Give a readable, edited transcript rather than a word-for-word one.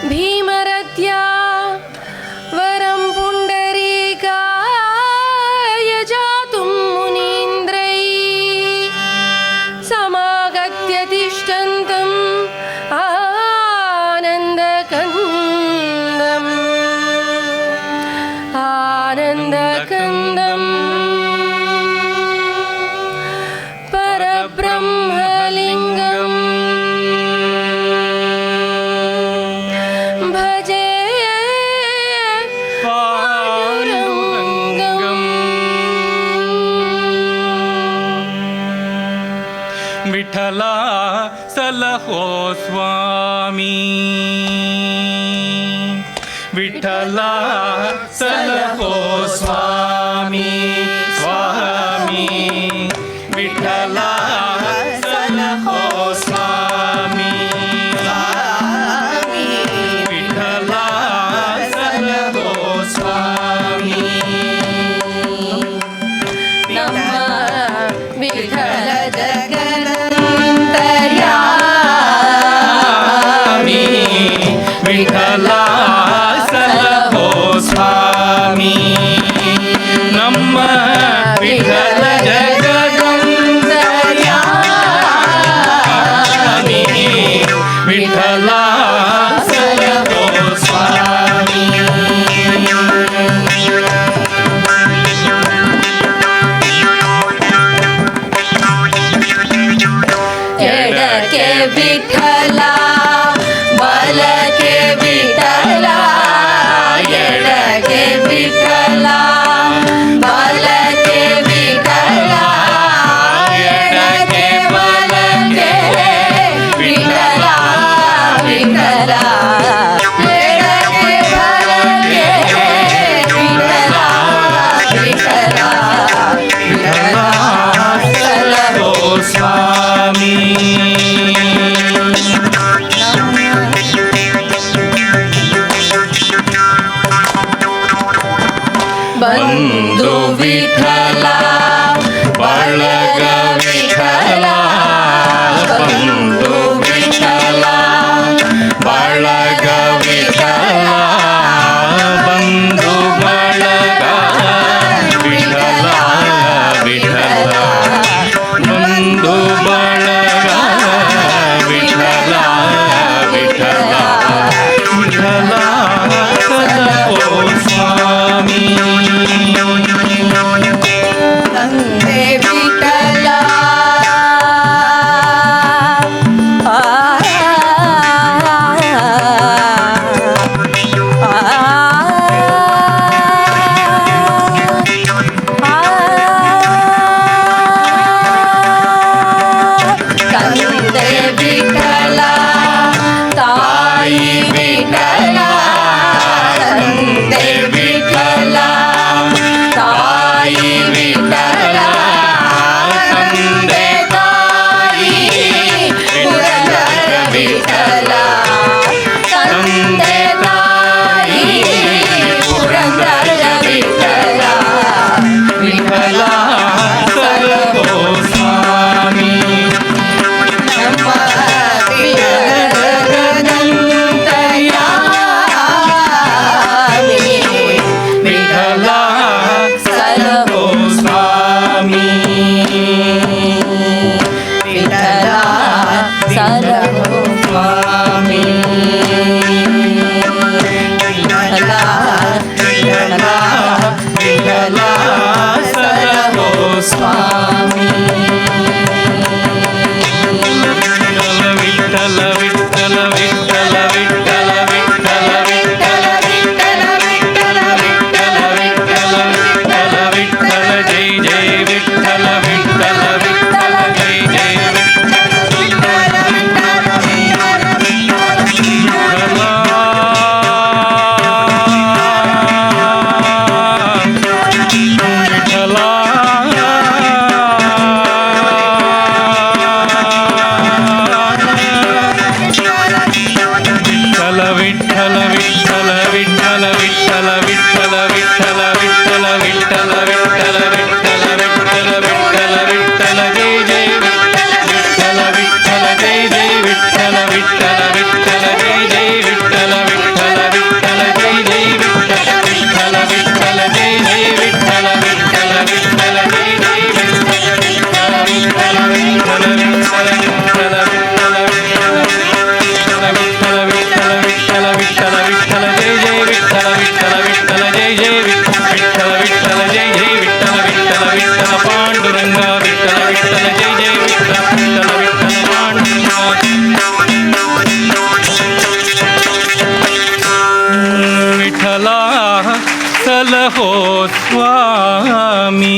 भीमरथ्या वरं पुण्डरीकाय जातुं मुनीन्द्रैः समागत्य तिष्ठन्तम् आनन्दकन्दम् परब्रह्मलिङ्गम् भजे पाण्डुरङ्गम्। विठ्ठला सलहो स्वामी, विठ्ठला सलहो स्वामी, स्वामी विठ्ठला सलहो स्वामी, स्वामी विठ्ठला सलहो स्वामी। ನಮ್ಮ ವಿಠಲ ಜಗದಂತರ್ಯಾಮಿ ವಿಠ್ಠಲಾ ಸಲಹೋ ಸ್ವಾಮಿ, ನಮ್ಮ ವಿಠಲ ಜಗದಂತರ್ಯಾಮಿ ವಿಠ್ಠಲಾ ಸಲಹೋ ಸ್ವಾಮಿ। ಎಡಕ್ಕೆ ವಿಠಲ ಬಲಕ್ಕೆ ವಿಠಲ, ಎಡಕ್ಕೆ ವಿಠಲ ಬಲಕ್ಕೆ ವಿಠಲ, ಎಡಕ್ಕೆ ಬಲಕ್ಕೆ ವಿಠಲ ವಿಠಲ, ಎಡಕ್ಕೆ ಬಲಕ್ಕೆ ವಿಠಲ ವಿಠಲ, ವಿಠಲ ಸಲಹೋ ಸ್ವಾಮಿ। ಬಂಧು ವಿಠಲ ಬಳಗ ವಿಠಲ, ಬಂಧು ವಿಠಲ ಬಳಗ ವಿಠಲ, ಬಂಧು ಬಳಗ ವಿಠಲ ವಿಠಲ, ಬಂಧು ಬಳಗ ವಿಠಲ ವಿಠಲ, ವಿಠಲ ಸಲಹೋ ಸ್ವಾಮಿ। ತಂದೆ ವಿಠಲ ತಂದೆ ವಿಠಲ ತಾಯಿ ವಿಠಲ, ತಂದೆ ವಿಠಲ ತಾಯಿ ವಿಠಲ, ತಂದೆ ತಾಯಿ ಪುರಂದರ ವಿಠಲ, ತಂದೆ ತಾಯಿ ಪುರಂದರ ವಿಠಲ, ವಿಠಲ ಸಲಹೋ ಸ್ವಾಮಿ। ನಮ್ಮ ಜಗದಂತರ್ಯಾಮಿ ವಿಠಲ ಸಲಹೋ ಸ್ವಾಮಿ, ವಿಠಲ ಸಲಹೋ ಸ್ವಾಮಿ, ವಿಠಲ ವಿಠಲ ವಿಠಲ ಸಲಹೋ ಸ್ವಾಮಿ, ವಿಠಲ ವಿಠಲ ವಿಠಲ ವಿಠಲ ವಿಠಲ ವಿಠಲ ವಿಠಲ ವಿಠಲ ವಿಠಲ ವಿಠಲ ವಿಠಲ ವಿಠಲ ಜೈ ಜೈ ವಿಠಲ ವಿಠಲ ವಿಠಲ ಜೈ ಜೈ ವಿಠಲ ವಿಠಲ ವಿಠಲ स्वामी